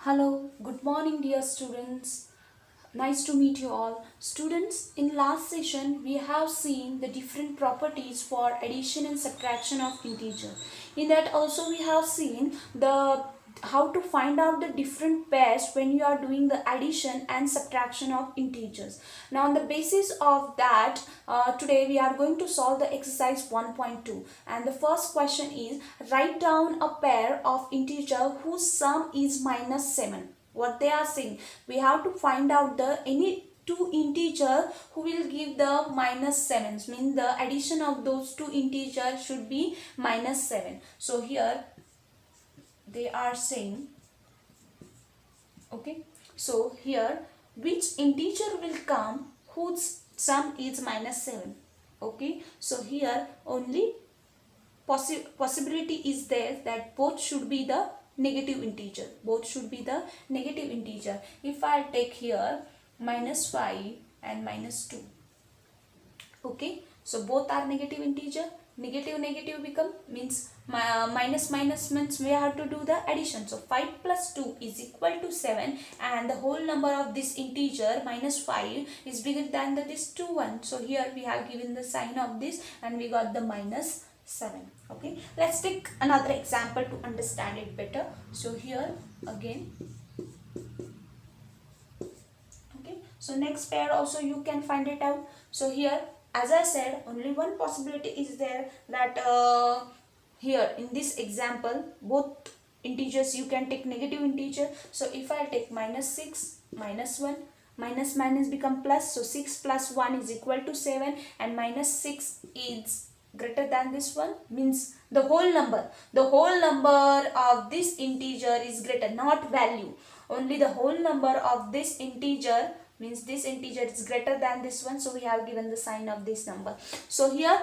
Hello, good morning, dear students. Nice to meet you all. Students, in last session, we have seen the different properties for addition and subtraction of integer. In that also we have seen the how to find out the different pairs when you are doing the addition and subtraction of integers. Now on the basis of that, today we are going to solve the exercise 1.2, and the first question is write down a pair of integer whose sum is minus 7. What they are saying, we have to find out the any two integer who will give the minus 7, means the addition of those two integers should be minus 7. So here they are saying, okay, so here which integer will come whose sum is minus 7. Okay, so here only possibility is there that both should be the negative integer. Both should be the negative integer. If I take here minus 5 and minus 2. Okay, so both are negative integer. Negative negative become means minus minus means we have to do the addition. So 5 plus 2 is equal to 7, and the whole number of this integer minus 5 is bigger than this 2 1. So here we have given the sign of this and we got the minus 7. Okay, let's take another example to understand it better. So here again, okay, so next pair also you can find it out. So here, as I said, only one possibility is there that here in this example both integers you can take negative integer. So if I take minus 6 minus 1, minus minus become plus, so 6 plus 1 is equal to 7, and minus 6 is greater than this one, means the whole number of this integer is greater, not value, only the whole number of this integer, means this integer is greater than this one. So we have given the sign of this number. So here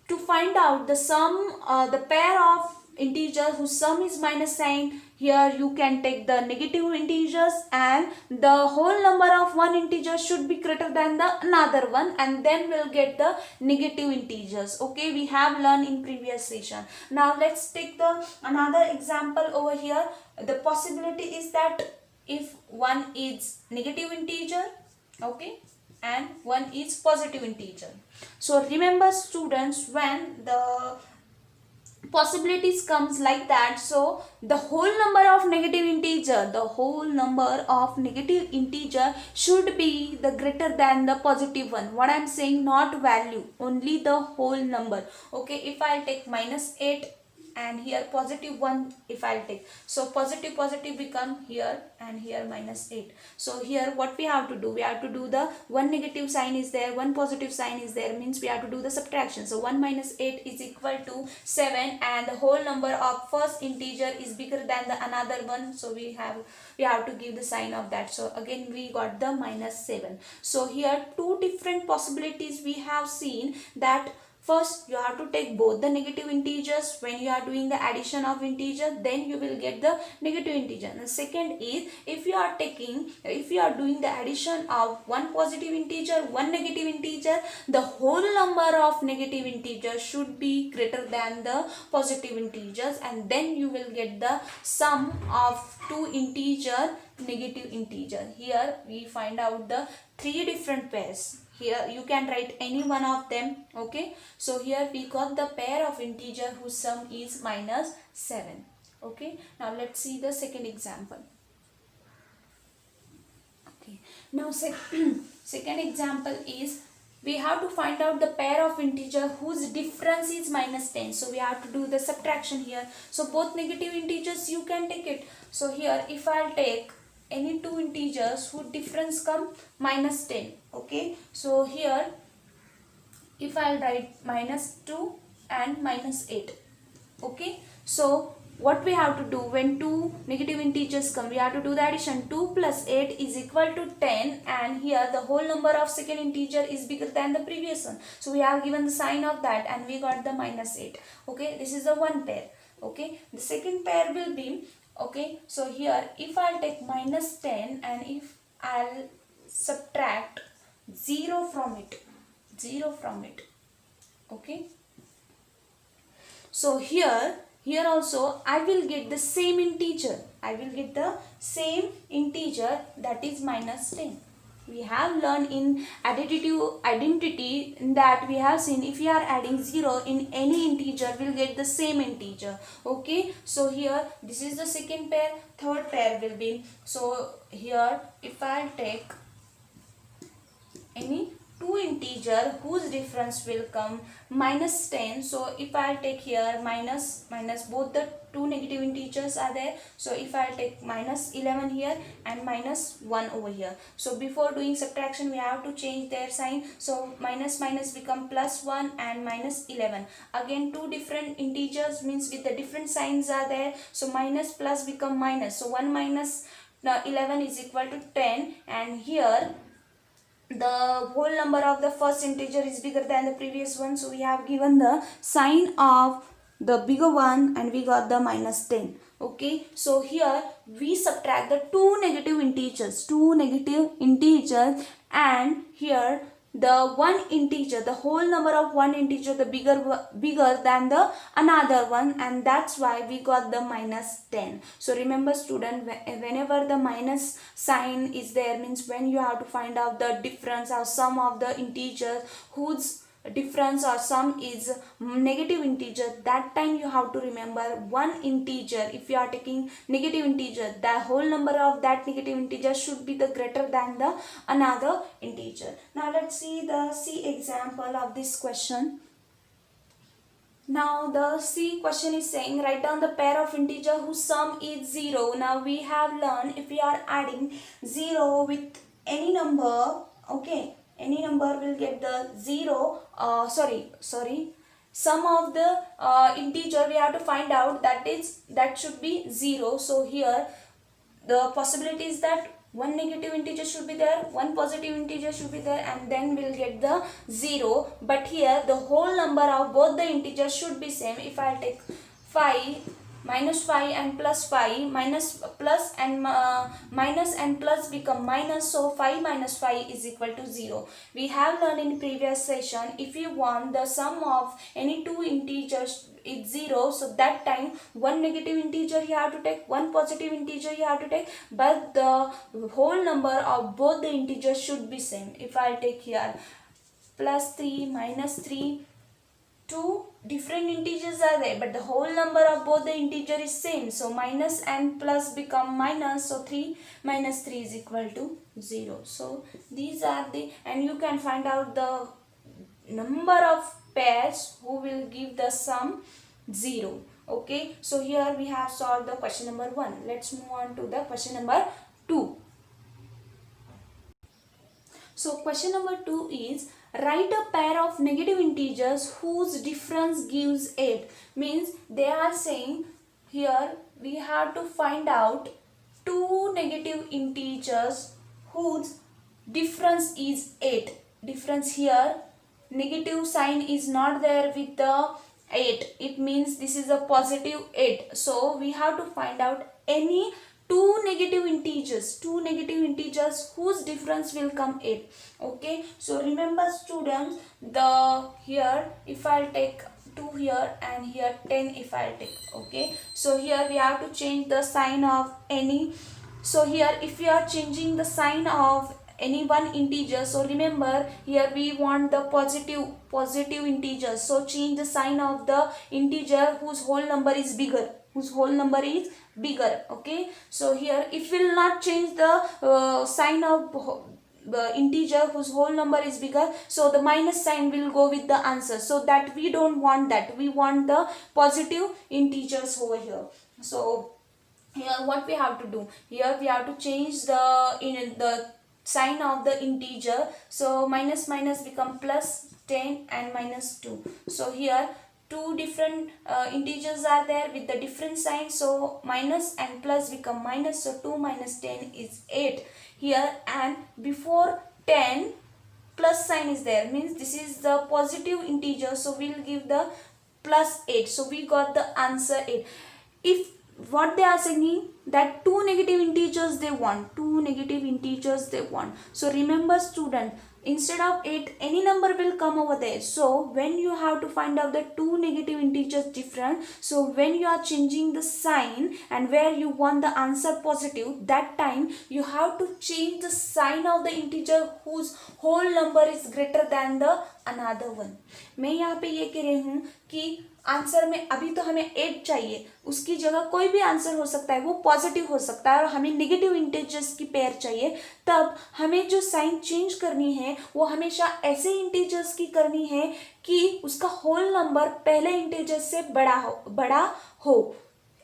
to find out the sum, the pair of integers whose sum is minus sign, here you can take the negative integers and the whole number of one integer should be greater than the another one, and then we'll get the negative integers. Okay, we have learned in previous session. Now let's take the another example over here. The possibility is that if one is negative integer, okay, and one is positive integer. So remember students, when the possibilities comes like that, so the whole number of negative integer should be the greater than the positive one. What I'm saying, not value, only the whole number. Okay, if I take minus 8 and here positive 1 if I'll take, so positive become here and here minus 8. So here what we have to do, we have to do the one negative sign is there, one positive sign is there, means we have to do the subtraction. So 1 minus 8 is equal to 7, and the whole number of first integer is bigger than the another one, so we have to give the sign of that. So again we got the minus 7. So here two different possibilities we have seen, that first you have to take both the negative integers when you are doing the addition of integer, then you will get the negative integer. And the second is, if you are doing the addition of one positive integer, one negative integer, the whole number of negative integers should be greater than the positive integers, and then you will get the sum of two integer negative integer. Here we find out the three different pairs. Here you can write any one of them. Okay, so here we got the pair of integer whose sum is minus 7. Okay, now let's see the second example. Okay, now second example is, we have to find out the pair of integer whose difference is minus 10. So we have to do the subtraction here. So both negative integers you can take it. So here if I'll take any two integers whose difference come minus 10. Okay, so here if I'll write minus 2 and minus 8. Okay, so what we have to do, when two negative integers come, we have to do the addition. 2 plus 8 is equal to 10, and here the whole number of second integer is bigger than the previous one, so we have given the sign of that and we got the minus 8. Okay, this is the one pair. Okay, the second pair will be, okay, so here if I'll take minus 10 and if I'll subtract 0 from it, okay, so here here also I will get the same integer. I will get the same integer, that is minus 10. We have learned in additive identity that we have seen if we are adding 0 in any integer, we'll get the same integer. Okay, so here this is the second pair, third pair will be, so here if I'll take any two integer whose difference will come minus 10, so if I'll take here minus both the two negative integers are there, so if I'll take minus 11 here and minus 1 over here, so before doing subtraction we have to change their sign, so minus become plus 1 and minus 11, again two different integers means with the different signs are there, so minus plus become minus, so 1 minus 11 is equal to 10, and here the whole number of the first integer is bigger than the previous one, so we have given the sign of the bigger one and we got the minus 10. Okay, so here we subtract the two negative integers, and here the one integer, the whole number of one integer, the bigger than the another one, and that's why we got the minus 10. So remember student, whenever the minus sign is there means when you have to find out the difference or sum of the integers whose difference or sum is negative integer, that time you have to remember one integer. If you are taking negative integer, the whole number of that negative integer should be the greater than the another integer. Now let's see the C example of this question. Now the C question is saying write down the pair of integer whose sum is 0. Now we have learned if we are adding 0 with any number, okay, any number will get the 0, sum of the integer we have to find out, that should be 0. So here the possibility is that one negative integer should be there, one positive integer should be there, and then we'll get the 0. But here the whole number of both the integers should be same. If I'll take 5, minus 5 and plus 5, minus and plus become minus, so 5 minus 5 is equal to 0. We have learned in previous session, if you want the sum of any two integers is 0, so that time one negative integer you have to take, one positive integer you have to take, but the whole number of both the integers should be same. If I take here plus 3, minus 3, two different integers are there, but the whole number of both the integer is same, so minus and plus become minus, so 3 minus 3 is equal to 0. So these are the, and you can find out the number of pairs who will give the sum 0. Okay, so here we have solved the question number 1. Let's move on to the question number 2. So question number 2 is write a pair of negative integers whose difference gives 8. Means they are saying here we have to find out two negative integers whose difference is 8. Difference here, negative sign is not there with the 8. It means this is a positive 8. So we have to find out any two negative integers whose difference will come 8. Okay, so remember students, the here if I'll take 2 here and here 10 if I'll take, okay, so here we have to change the sign of any, so here if we are changing the sign of any one integer, so remember here we want the positive integer, so change the sign of the integer whose whole number is bigger, okay. So here if we will not change the sign of the integer whose whole number is bigger, so the minus sign will go with the answer, so that we don't want that, we want the positive integers over here. So here what we have to do, here we have to change the sign of the integer, so minus become plus 10 and minus 2. So here two different integers are there with the different signs, so minus and plus become minus, so 2 minus 10 is 8 here, and before 10 plus sign is there, means this is the positive integer, so we'll give the plus 8, so we got the answer 8. If what they are saying that two negative integers they want, so remember student, instead of 8 any number will come over there. So when you have to find out the two negative integers different, so when you are changing the sign and where you want the answer positive, that time you have to change the sign of the integer whose whole number is greater than the another one. मैं यहाँ पे ये कह रही हूँ कि answer में अभी तो हमें 8 चाहिए, उसकी जगह कोई भी आंसर हो सकता है, वो पॉजिटिव हो सकता है, और हमें नेगेटिव इंटीजर्स की पेयर चाहिए, तब हमें जो साइन चेंज करनी है वो हमेशा ऐसे इंटीजर्स की करनी है कि उसका होल नंबर पहले इंटीजर से बड़ा हो।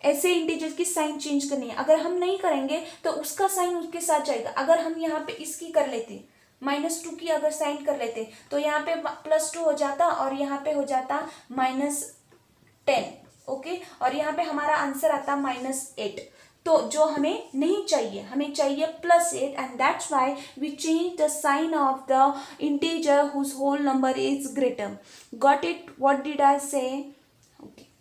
ऐसे इंटीजर्स की साइन चेंज करनी है। अगर हम नहीं करेंगे तो उसका साइन उसके साथ जाएगा। अगर हम यहाँ पे इसकी कर लेते, -2 की अगर साइन कर लेते तो यहाँ पे +2 हो जाता और यहाँ पे हो जाता -10, ओके, और यहाँ पे हमारा आंसर आता -8, तो जो हमें नहीं चाहिए, हमें चाहिए +8, and that's why we change the sign of the integer whose whole number is greater. Got it? What did I say? Okay,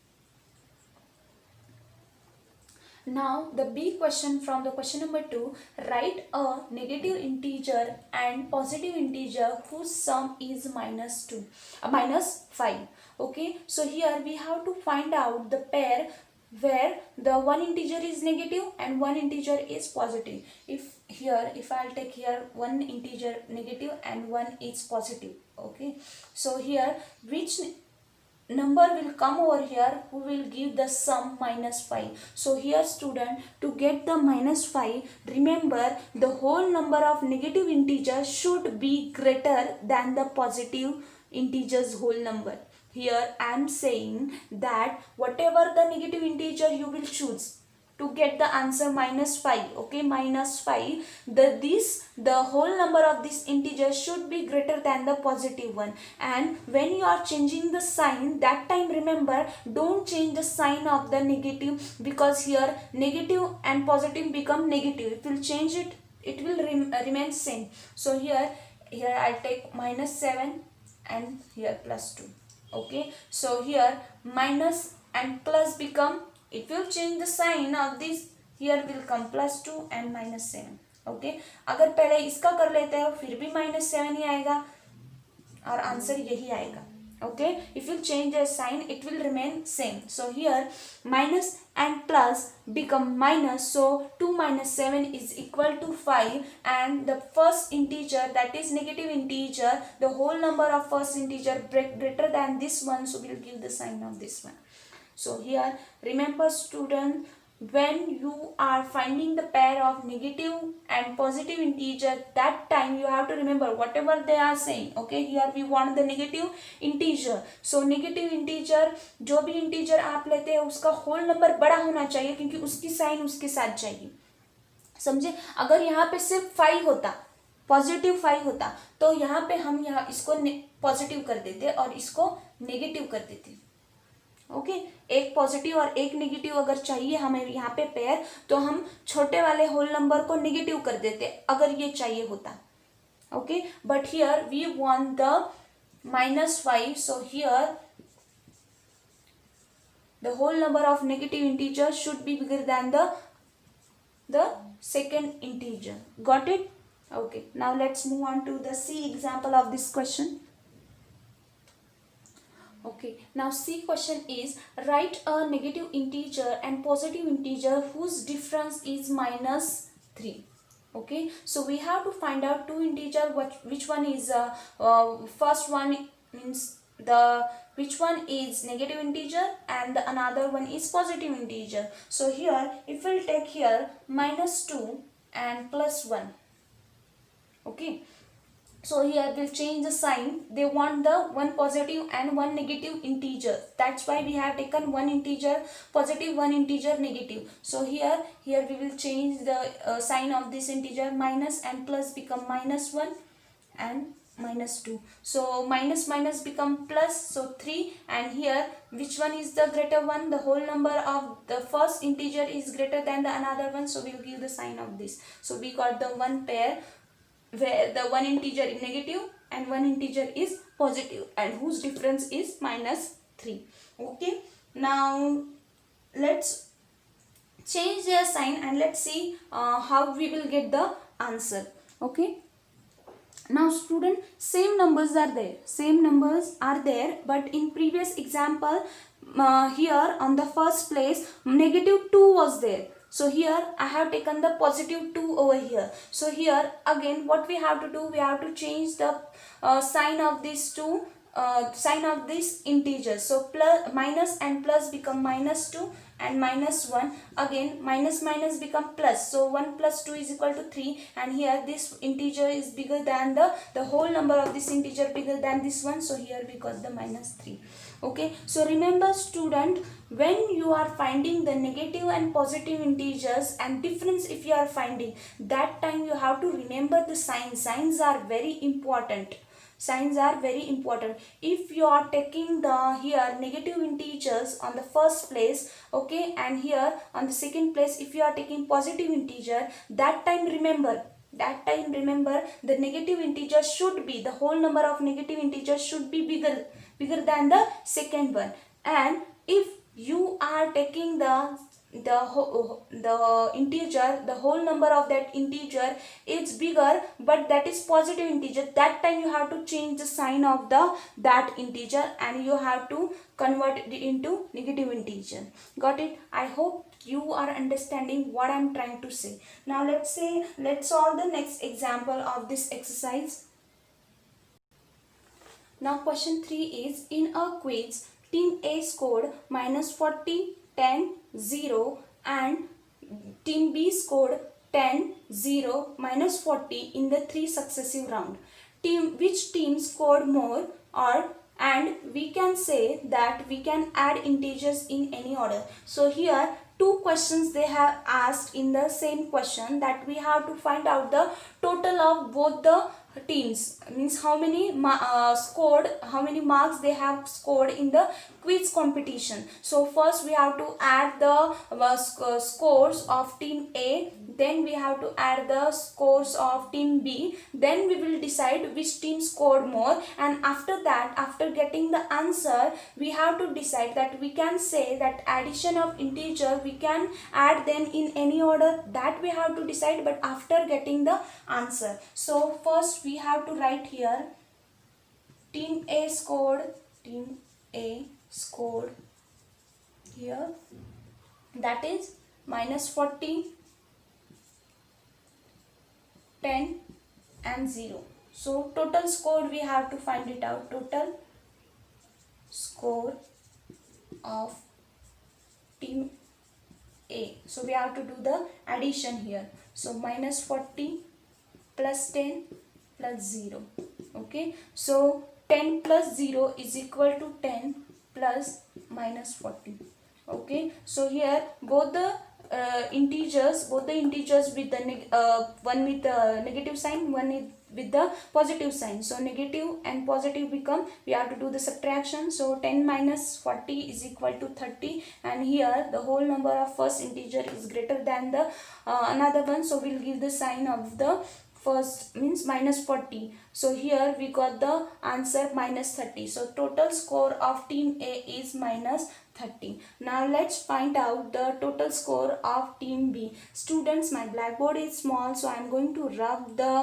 now the B question from the question number 2, write a negative integer and positive integer whose sum is -5. Okay, so here we have to find out the pair where the one integer is negative and one integer is positive. If I'll take here one integer negative and one is positive, okay, so here which number will come over here who will give the sum -5. So here student, to get the -5, remember the whole number of negative integers should be greater than the positive integer's whole number. Here I am saying that whatever the negative integer you will choose to get the answer -5, okay, -5, the whole number of this integer should be greater than the positive one. And when you are changing the sign, that time remember, don't change the sign of the negative, because here negative and positive become negative. If you change it, it will remain same. So here I'll take -7 and here +2, okay. So here minus and plus become, if you change the sign of this, here will come +2 and -7, okay. अगर पहले इसका कर लेते हो फिर भी -7 ही आएगा और आंसर यही आएगा, okay. If you change the sign it will remain same. So here minus and plus become minus, so 2 - 7 is equal to 5, and the first integer, that is negative integer, the whole number of first integer greater than this one, so we'll give the sign of this one. So here remember student, when you are finding the pair of negative and positive integer, that time you have to remember whatever they are saying, okay. Here we want the negative integer, so negative integer, जो भी integer आप लेते हैं उसका whole number बड़ा होना चाहिए, क्योंकि उसकी साइन उसके साथ जाएगी, समझे। अगर यहाँ पे सिर्फ 5 होता, +5 होता, तो यहाँ पे हम यहाँ इसको पॉजिटिव कर देते और इसको नेगेटिव कर देते, ओके। एक पॉजिटिव और एक नेगेटिव अगर चाहिए हमें यहाँ पे पेयर, तो हम छोटे वाले होल नंबर को नेगेटिव कर देते अगर ये चाहिए होता, okay. But here we want the -5, so here the whole number of negative integers should be bigger than the second integer. Got it? Okay, now let's move on to the C example of this question. Okay, now C question is, write a negative integer and positive integer whose difference is -3. Okay, so we have to find out two integer, which one is first one means which one is negative integer and the another one is positive integer. So here if we'll take here -2 and +1, okay. So here we'll change the sign. They want the one positive and one negative integer. That's why we have taken one integer positive, one integer negative. So here we will change the sign of this integer. Minus and plus become -1 and -2. So minus become plus. So 3, and here which one is the greater one? The whole number of the first integer is greater than the another one. So we'll give the sign of this. So we got the one pair where the one integer is negative and one integer is positive, and whose difference is -3. Okay, now let's change their sign and let's see how we will get the answer. Okay, Now student, same numbers are there, but in previous example, here on the first place -2 was there. So here I have taken the +2 over here. So here again what we have to do, we have to change the sign of these two, sign of this integers. So plus, minus and plus become -2 and -1. Again minus minus become plus. So 1 plus 2 is equal to 3, and here this integer is bigger than the whole number of this integer bigger than this one. So here we got the -3. Okay, so remember student, when you are finding the negative and positive integers and difference, if you are finding, that time you have to remember the signs are very important. Signs are very important. If you are taking the here negative integers on the first place, okay, and here on the second place if you are taking positive integer, that time remember the negative integer should be, the whole number of negative integers should be bigger than the second one. And if you are taking the integer, the whole number of that integer is bigger, but that is positive integer, that time you have to change the sign of that integer and you have to convert it into negative integer. Got it? I hope you are understanding what I am trying to say. Now let's solve the next example of this exercise. Now question 3 is, in a quiz, team A scored -40, 10, 0 and team B scored 10, 0, -40 in the 3 successive rounds. Which team scored more? And we can say that we can add integers in any order. So here two questions they have asked in the same question, that we have to find out the total of both the teams, means how many marks they have scored in the quiz competition. So first we have to add the scores of team A, then we have to add the scores of team B, then we will decide which team scored more, and after that, after getting the answer, we have to decide that we can say that addition of integer we can add them in any order, that we have to decide, but after getting the answer. So first we have to write here team A scored here, that is -40, 10 and 0. So total score we have to find it out, total score of team A. So we have to do the addition here. So -40 plus 10 plus 0. Okay, so 10 plus 0 is equal to 10 plus -40. Okay, so here both the integers with the one with the negative sign, one with the positive sign. So negative and positive become, we have to do the subtraction. So 10 minus 40 is equal to 30, and here the whole number of first integer is greater than the another one, so we'll give the sign of the first, means -40. So here we got the answer -30. So total score of team A is -30. Now let's find out the total score of team B. Students, my blackboard is small, so I'm going to rub the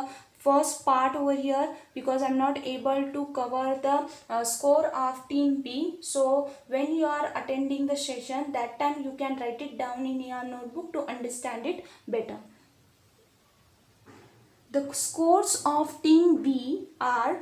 first part over here because I'm not able to cover the score of team B. So when you are attending the session, that time you can write it down in your notebook to understand it better. The scores of team B are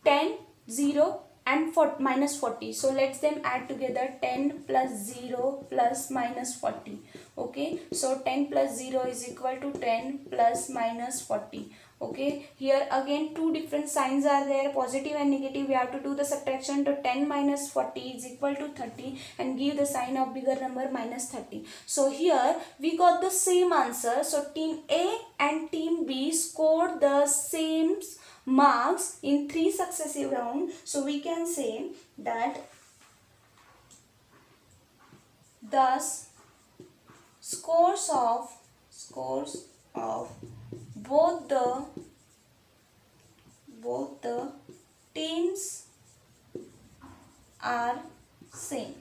10, 0 and -40. So let's them add together, 10 plus 0 plus -40. Okay, so 10 plus 0 is equal to 10 plus -40. Okay, here again two different signs are there, positive and negative. We have to do the subtraction. To 10 minus 40 is equal to 30 and give the sign of bigger number -30. So here we got the same answer. So team A and team B scored the same marks in 3 successive rounds. So we can say that thus scores of both the teams are same.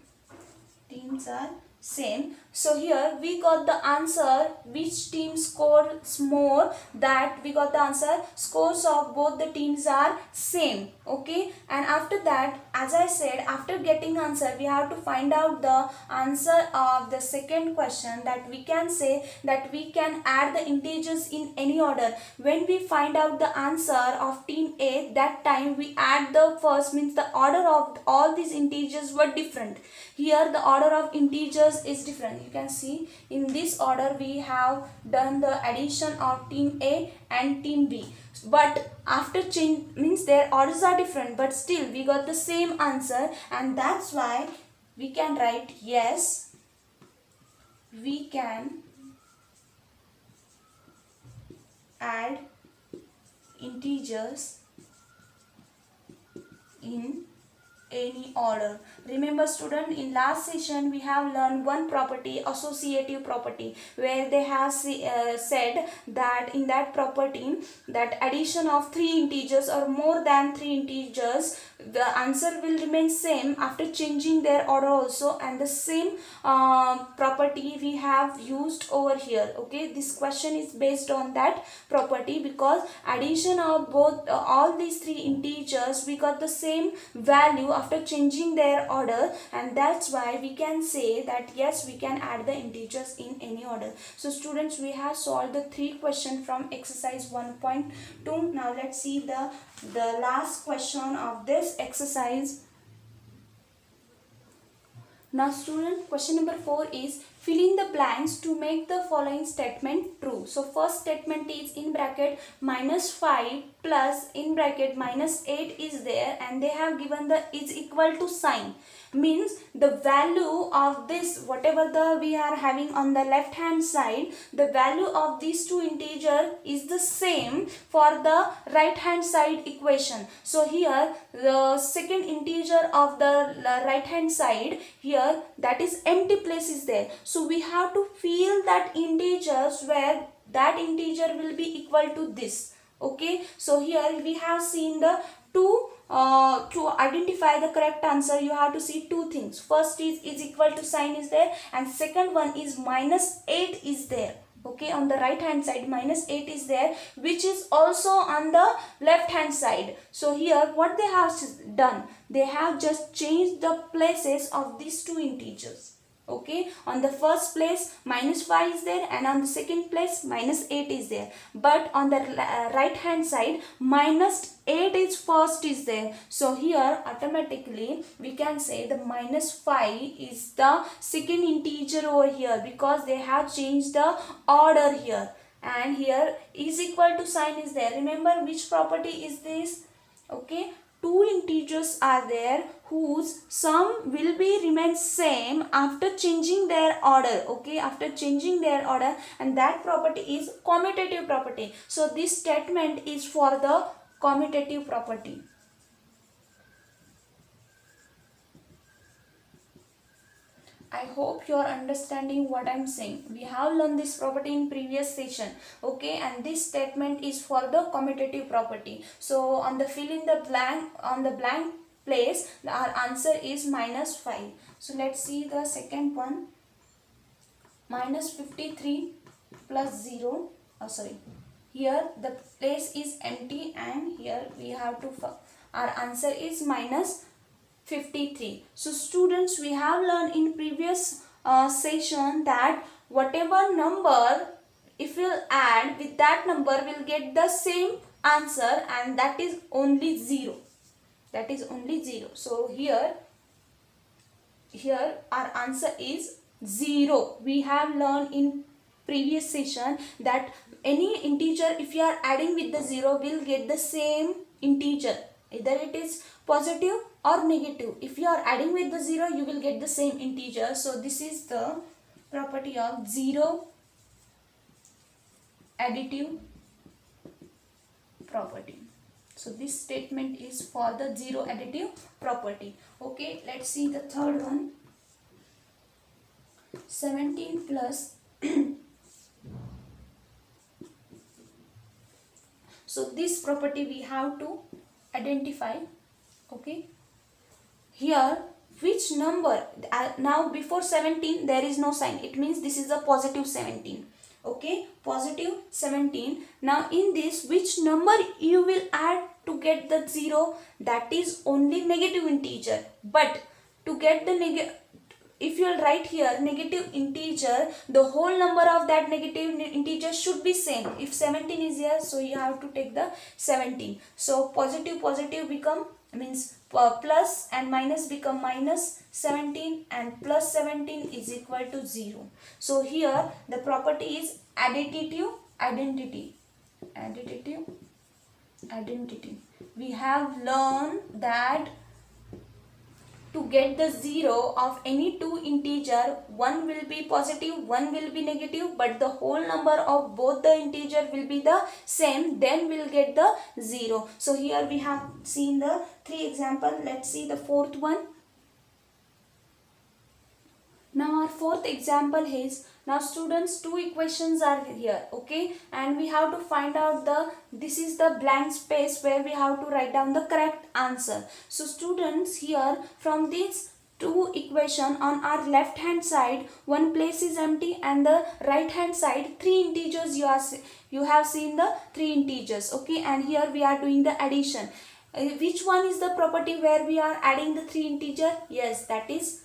So here we got the answer which team scores more, that we got the answer scores of both the teams are same. Okay, and after that, as I said, after getting answer we have to find out the answer of the second question, that we can say that we can add the integers in any order. When we find out the answer of team A, that time we add the first, means the order of all these integers were different. Here the order of integers is different. You can see in this order we have done the addition of team A and team B, but after change, means their orders are different, but still we got the same answer, and that's why we can write yes, we can add integers in any order. Remember student, in last session we have learned one property, associative property, where they have said that in that property, that addition of three integers or more than three integers, the answer will remain same after changing their order also, and the same property we have used over here. Okay, this question is based on that property, because addition of both all these three integers, we got the same value after changing their order, and that's why we can say that yes, we can add the integers in any order. So students, we have solved the three questions from exercise 1.2. now let's see the last question of this exercise. Now student, question number 4 is fill in the blanks to make the following statement true. So first statement is in bracket -5 plus in bracket -8 is there, and they have given the is equal to sign. Means the value of this, whatever we are having on the left hand side, the value of these two integer is the same for the right hand side equation. So here the second integer of the right hand side, here that is empty place is there. So we have to fill that integers where that integer will be equal to this. Okay, so here we have seen the two to identify the correct answer, you have to see two things. First is equal to sign is there, and second one is -8 is there. Okay, on the right hand side -8 is there, which is also on the left hand side. So here what they have done, they have just changed the places of these two integers. Okay, on the first place -5 is there, and on the second place -8 is there, but on the right hand side -8 is first is there. So here automatically we can say the -5 is the second integer over here, because they have changed the order here. And here is equal to sign is there. Remember which property is this? Okay, two integers are there whose sum will be remain same after changing their order. Okay, after changing their order, and that property is commutative property. So this statement is for the commutative property. I hope you are understanding what I am saying. We have learned this property in previous session. Okay, and this statement is for the commutative property. So on the fill in the blank, on the blank place, our answer is -5. So let's see the second one. -53 plus 0. Here the place is empty, and here we have to, our answer is -53. So students, we have learned in previous session that whatever number, if we'll add with that number, we'll get the same answer, and that is only 0. That is only 0. So here our answer is 0. We have learned in previous session that any integer, if you are adding with the 0, will get the same integer, either it is positive or negative. If you are adding with the 0, you will get the same integer. So this is the property of zero additive property. So this statement is for the zero additive property. Okay, let's see the third one. 17 plus so this property we have to identify. Okay, here which number, now before 17 there is no sign, it means this is a positive 17. Okay, positive 17. Now in this, which number you will add to get the 0? That is only negative integer. But to get the if you will write here negative integer, the whole number of that negative integer should be same. If 17 is here, so you have to take the 17. So positive positive become, means plus and minus become minus 17, and plus 17 is equal to 0. So here the property is additive identity. We have learned that to get the 0 of any two integer, one will be positive, one will be negative, but the whole number of both the integer will be the same, then we'll get the 0. So here we have seen the 3 example. Let's see the fourth one. Now our fourth example is, now students, two equations are here, okay, and we have to find out this is the blank space where we have to write down the correct answer. So students, here from these two equation, on our left hand side one place is empty, and the right hand side 3 integers you have seen the 3 integers, okay, and here we are doing the addition. Which one is the property where we are adding the 3 integer? Yes, that is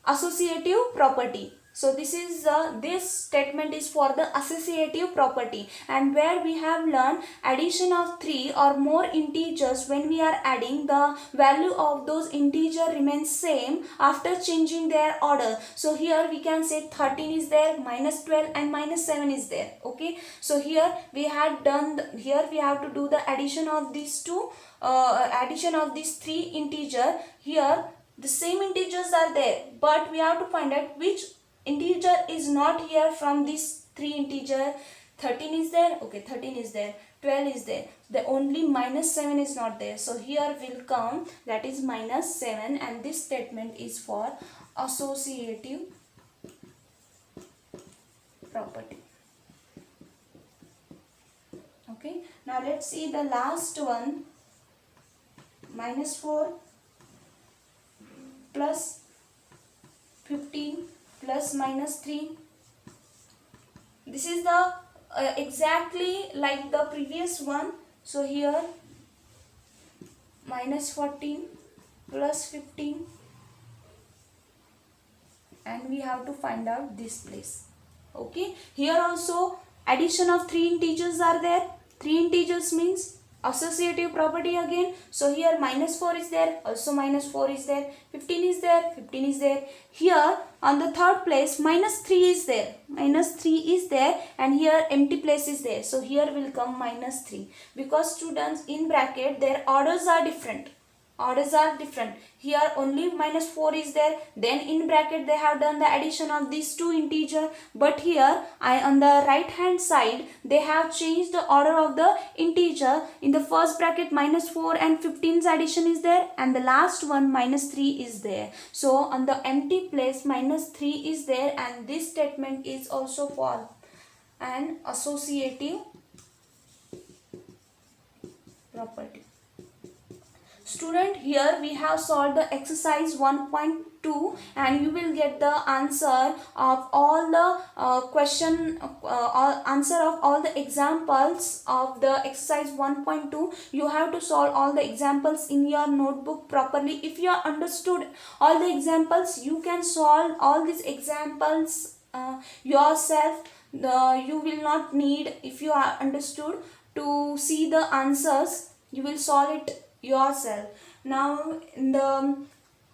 associative property. So this is this statement is for the associative property, and where we have learned addition of 3 or more integers, when we are adding, the value of those integer remains same after changing their order. So here we can say 13 is there, minus 12 and minus 7 is there, okay. So here we had done here we have to do the addition of these two addition of these 3 integer. Here the same integers are there, but we have to find out which integer is not here from this 3 integer. 13 is there, okay, 13 is there, 12 is there, the only minus 7 is not there. So here will come, that is minus 7, and this statement is for associative property. Okay, now let's see the last one. Minus 4 plus 15 plus minus 3. This is the exactly like the previous one. So here minus 14 plus 15, and we have to find out this place. Okay, here also addition of 3 integers are there. 3 integers means associative property again. So here minus 4 is there, also minus 4 is there, 15 is there, 15 is there. Here on the third place minus 3 is there, minus 3 is there, and here empty place is there. So here will come minus 3, because students, in bracket their orders are different. Here only minus 4 is there, then in bracket they have done the addition of these two integer, but here on the right hand side they have changed the order of the integer. In the first bracket minus 4 and 15's addition is there, and the last one minus 3 is there. So on the empty place minus 3 is there, and this statement is also for an associative property. Student, here we have solved the exercise 1.2, and you will get the answer of all the answer of all the examples of the exercise 1.2. You have to solve all the examples in your notebook properly. If you have understood all the examples, you can solve all these examples yourself. You will not need, if you are understood, to see the answers. You will solve it yourself. Now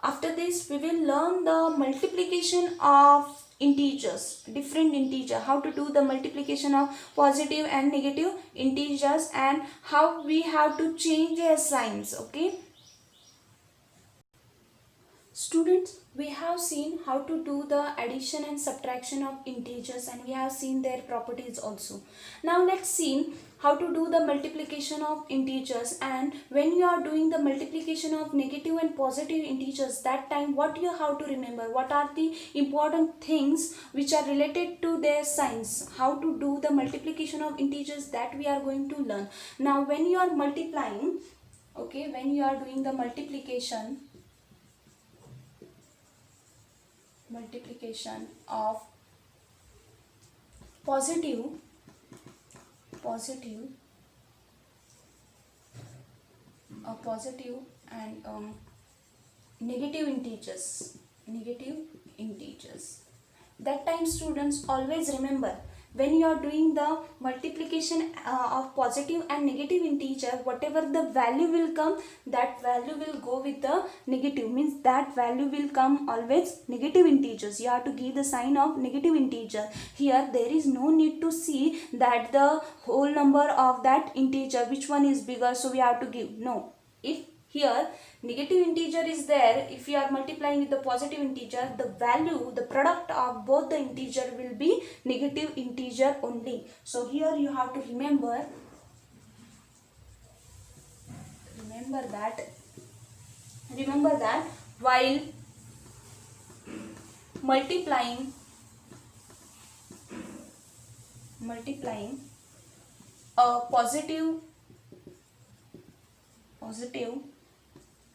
after this we will learn the multiplication of integers, different integer, how to do the multiplication of positive and negative integers, and how we have to change their signs. Okay students, we have seen how to do the addition and subtraction of integers, and we have seen their properties also. Now let's see how to do the multiplication of integers. And when you are doing the multiplication of negative and positive integers, that time what you have to remember, what are the important things which are related to their signs, how to do the multiplication of integers, that we are going to learn. Now when you are multiplying, Okay, when you are doing the multiplication of positive positive positive and negative integers, that time students always remember, when you are doing the multiplication of positive and negative integer, whatever the value will come, that value will go with the negative, means that value will come always negative integers. You have to give the sign of negative integer. Here there is no need to see that the whole number of that integer which one is bigger, so we have to give. No, if here negative integer is there, if you are multiplying with the positive integer, the value, the product of both the integer will be negative integer only. So here you have to remember that while multiplying a positive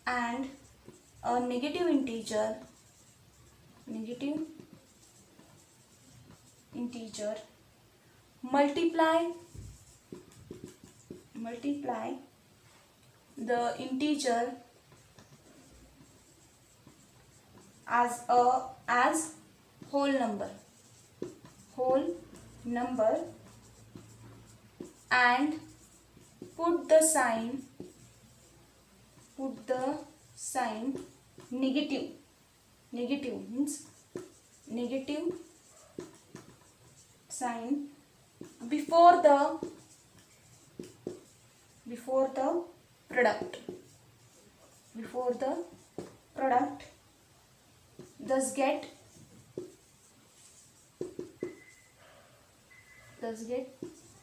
and a negative integer multiply the integer as whole number and put the sign negative means negative sign before the product, thus get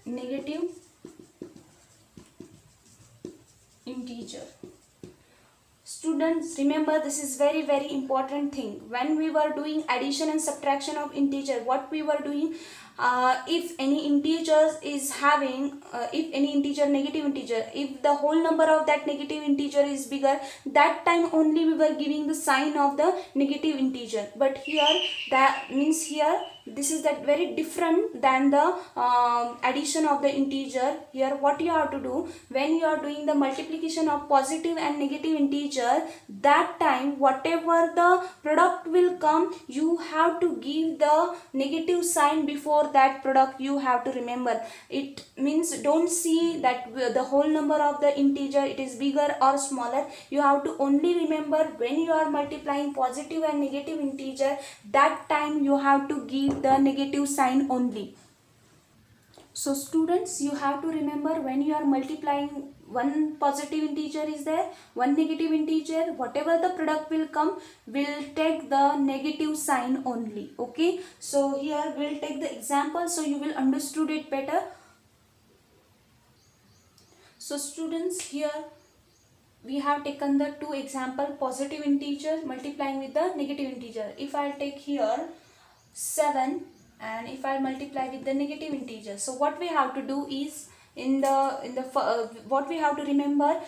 negative integer. Students, remember, this is very important thing. When we were doing addition and subtraction of integer, what we were doing, if any integers is having if any integer, negative integer, if the whole number of that negative integer is bigger, that time only we were giving the sign of the negative integer. But here, that means here this is that very different than the addition of the integer. Here what you have to do, when you are doing the multiplication of positive and negative integer, that time whatever the product will come, you have to give the negative sign before that product. You have to remember it, means don't see that the whole number of the integer, it is bigger or smaller. You have to only remember, when you are multiplying positive and negative integer, that time you have to give the negative sign only. So students, you have to remember, when you are multiplying, one positive integer is there, one negative integer, whatever the product will come, will take the negative sign only. Okay, so here we'll take the example so you will understood it better. So students, here we have taken the two example, positive integer multiplying with the negative integer. If I take here 7 and if I multiply with the negative integer, so what we have to do is, what we have to remember,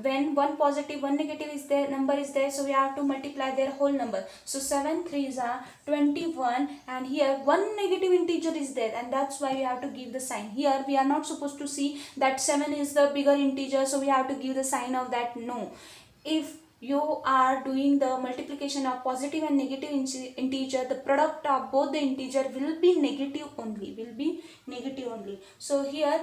when one positive, one negative is there, number is there, so we have to multiply their whole number. So 7 3s are 21, and here one negative integer is there, and that's why we have to give the sign. Here we are not supposed to see that 7 is the bigger integer, so we have to give the sign of that. No, if you are doing the multiplication of positive and negative integer, the product of both the integer will be negative only, So here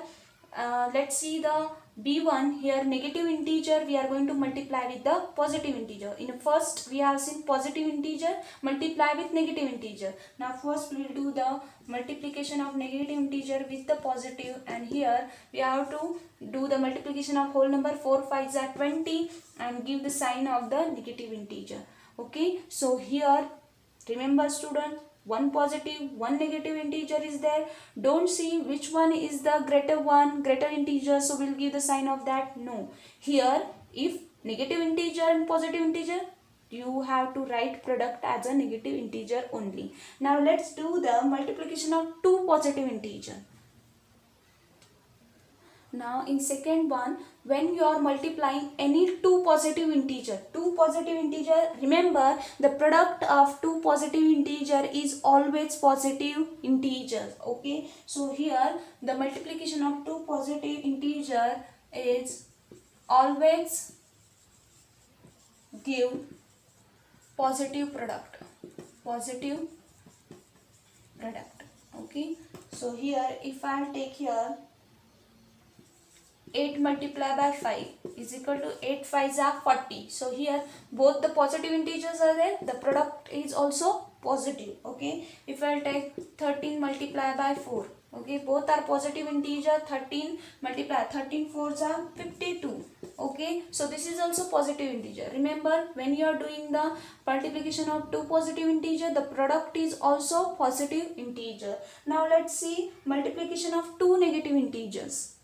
let's see the B1. Here negative integer we are going to multiply with the positive integer. In first we have seen positive integer multiply with negative integer. Now first we will do the multiplication of negative integer with the positive, and here we have to do the multiplication of whole number. 4 5s are 20 and give the sign of the negative integer. Okay, so here remember student, one positive, one negative integer is there. Don't see which one is the greater integer, so we'll give the sign of that. No, here if negative integer and positive integer, you have to write product as a negative integer only. Now let's do the multiplication of two positive integer. Now in second one, when you are multiplying any two positive integer, remember the product of two positive integer is always positive integers. Okay, so here the multiplication of two positive integer is always give positive product. Okay, so here if I take here 8 multiplied by 5 is equal to 8 5s are 40. So here both the positive integers are there, the product is also positive. Okay, if I take 13 multiplied by 4, okay, both are positive integer. 13 multiply 13 4s are 52. Okay, so this is also positive integer. Remember, when you are doing the multiplication of two positive integer, the product is also positive integer. Now let's see multiplication of two negative integers.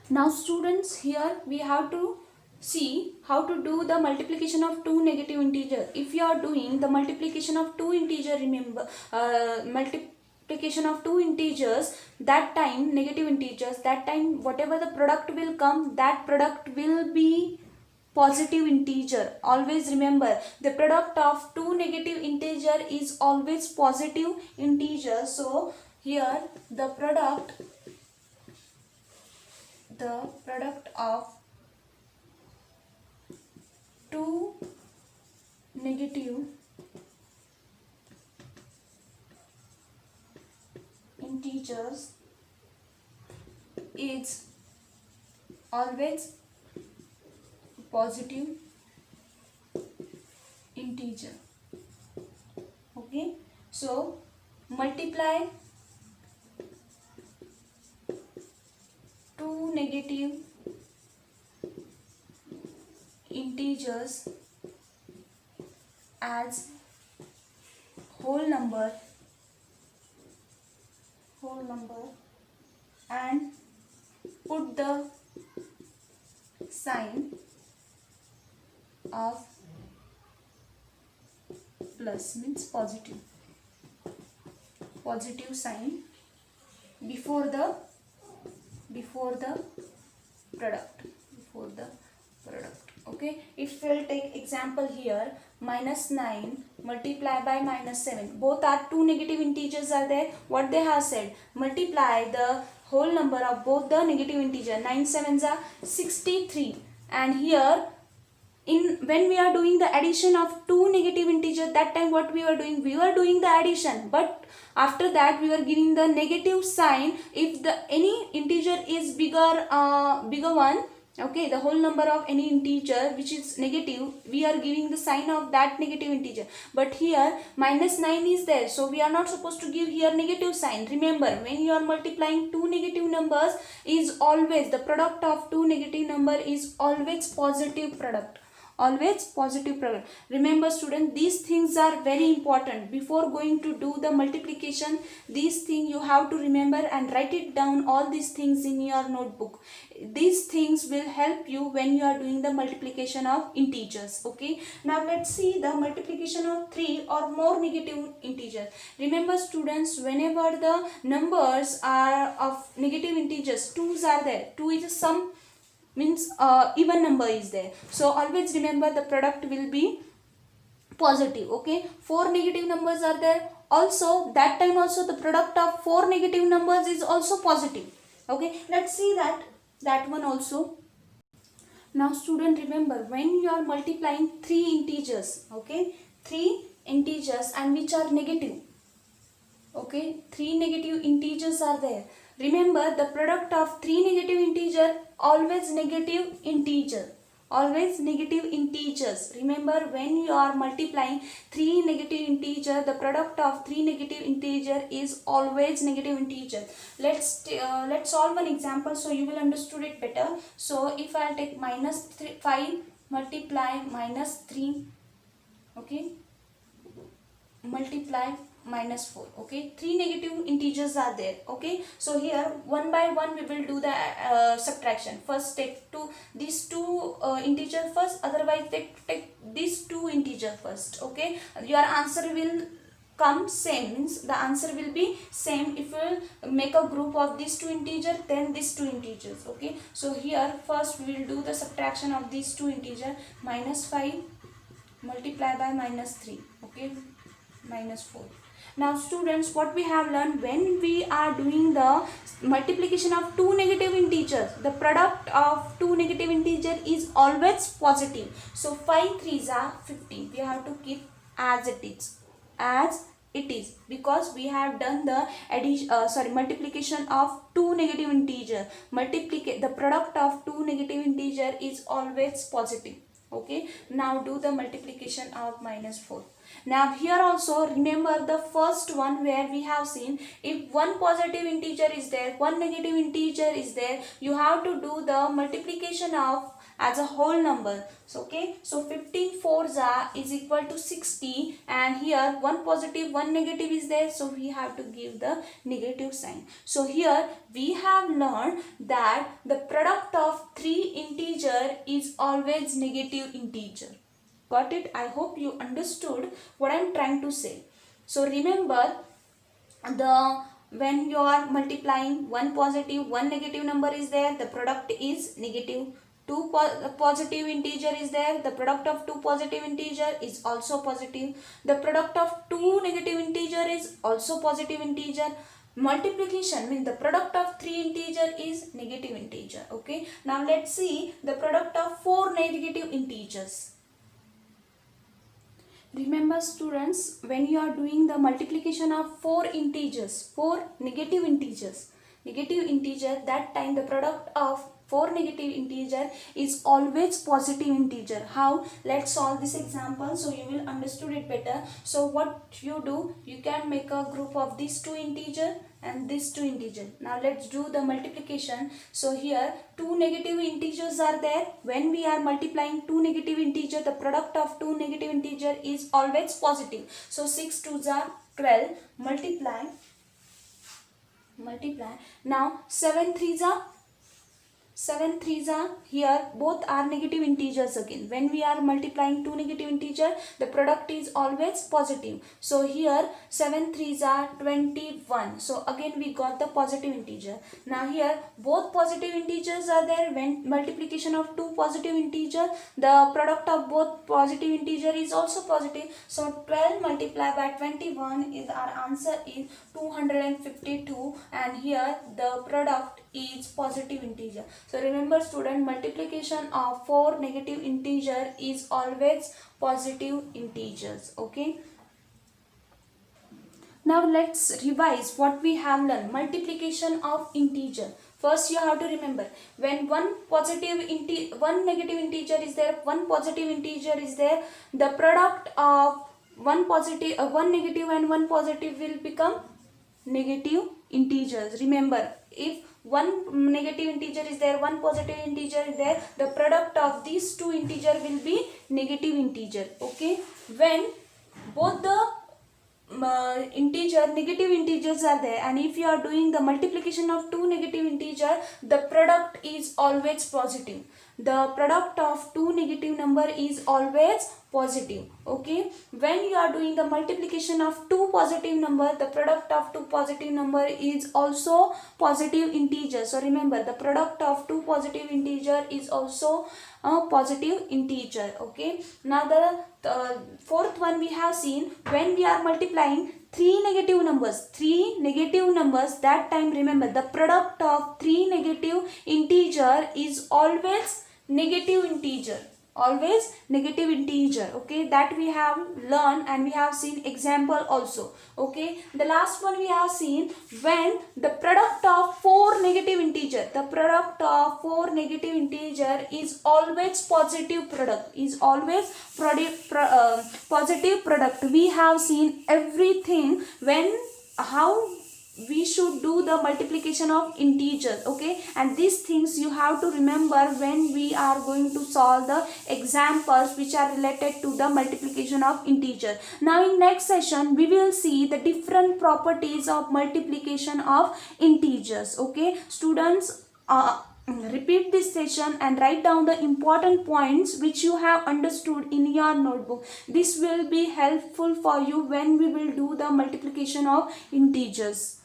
Now students, here we have to see how to do the multiplication of two negative integer. If you are doing the multiplication of two integer, remember multiplication of two integers, that time negative integers, that time whatever the product will come, that product will be positive integer. Always remember, the product of two negative integer is always positive integer. So here the product of two negative integers is always positive integer. Okay, so multiply two negative integers as whole number and put the sign of plus, means positive sign before the product. Okay, if we'll take example here, minus 9 multiplied by minus 7, both are two negative integers are there. What they have said, multiply the whole number of both the negative integer. 9 sevens are 63, and here when we are doing the addition of two negative integers, that time what we were doing the addition, but after that we were giving the negative sign if the any integer is bigger one. Okay, the whole number of any integer which is negative, we are giving the sign of that negative integer. But here minus 9 is there, so we are not supposed to give here negative sign. Remember, when you are multiplying two negative numbers, is always the product of two negative number is always positive product. Remember student, these things are very important. Before going to do the multiplication, these things you have to remember and write it down, all these things in your notebook. These things will help you when you are doing the multiplication of integers. Okay, now let's see the multiplication of three or more negative integers. Remember students, whenever the numbers are of negative integers, twos are there, two is a sum, means even number is there, so always remember the product will be positive. Okay, four negative numbers are there, also that time also the product of four negative numbers is also positive. Okay, let's see that one also. Now student, remember, when you are multiplying three integers, okay, three integers and which are negative, okay, three negative integers are there. Remember, the product of three negative integer always negative integers. Remember, when you are multiplying three negative integer, the product of three negative integer is always negative integer. Let's solve an example so you will understood it better. So if I take minus 5 multiply minus 3, okay, multiply minus 4. Okay, three negative integers are there. Okay, so here one by one we will do the subtraction. First take these two integer first, otherwise take these two integer first. Okay, your answer will come same, means the answer will be same if we make a group of these two integers, then these two integers. Okay, so here first we will do the subtraction of these two integers. Minus 5 multiply by minus 3. Okay, minus 4. Now students, what we have learned, when we are doing the multiplication of two negative integers, the product of two negative integer is always positive. So 5 3s are 15. We have to keep as it is, as it is, because we have done the multiplication of two negative integer. The product of two negative integer is always positive. Okay, now do the multiplication of minus 4. Now here also remember the first one where we have seen, if one positive integer is there, one negative integer is there, you have to do the multiplication of as a whole number. So okay, so 15 4s is equal to 60, and here one positive one negative is there, so we have to give the negative sign. So here we have learned that the product of three integer is always negative integer. Got it? I hope you understood what I am trying to say. So remember, when you are multiplying, one positive one negative number is there, the product is negative. Two positive integer is there, the product of two positive integer is also positive. The product of two negative integer is also positive integer. Multiplication means the product of three integer is negative integer. Okay, now let's see the product of four negative integers. Remember students, when you are doing the multiplication of four integers, four negative integers, that time the product of four negative integer is always positive integer. How? Let's solve this example so you will understood it better. So what you do, you can make a group of these two integer and these two integer. Now let's do the multiplication. So here two negative integers are there. When we are multiplying two negative integer, the product of two negative integer is always positive. So 6 2s are 12, multiply. Now 7 3s are here, both are negative integers again. When we are multiplying two negative integer, the product is always positive. So here 7 3s are 21. So again we got the positive integer. Now here both positive integers are there. When multiplication of two positive integer, the product of both positive integer is also positive. So 12 multiplied by 21 is our answer is 252, and here the product is positive integer. So remember student, multiplication of four negative integer is always positive integers. Okay, now let's revise what we have learned. Multiplication of integer. First you have to remember, when one negative integer is there, one positive integer is there, the product of one negative and one positive will become negative integers. Remember, if one negative integer is there, one positive integer is there, the product of these two integer will be negative integer. Okay, when both the negative integers are there, and if you are doing the multiplication of two negative integer, the product is always positive. The product of two negative number is always positive. Okay, when you are doing the multiplication of two positive number, the product of two positive number is also positive integer. So remember, the product of two positive integer is also a positive integer. Okay, now the fourth one we have seen, when we are multiplying three negative numbers, that time remember, the product of three negative integer is always negative integer. Okay, that we have learned and we have seen example also. Okay, the last one we have seen, when the product of four negative integer, is always positive product, positive product. We have seen everything when how we should do the multiplication of integers. Okay, and these things you have to remember when we are going to solve the examples which are related to the multiplication of integer. Now in next session we will see the different properties of multiplication of integers. Okay students, Repeat this session and write down the important points which you have understood in your notebook. This will be helpful for you when we will do the multiplication of integers.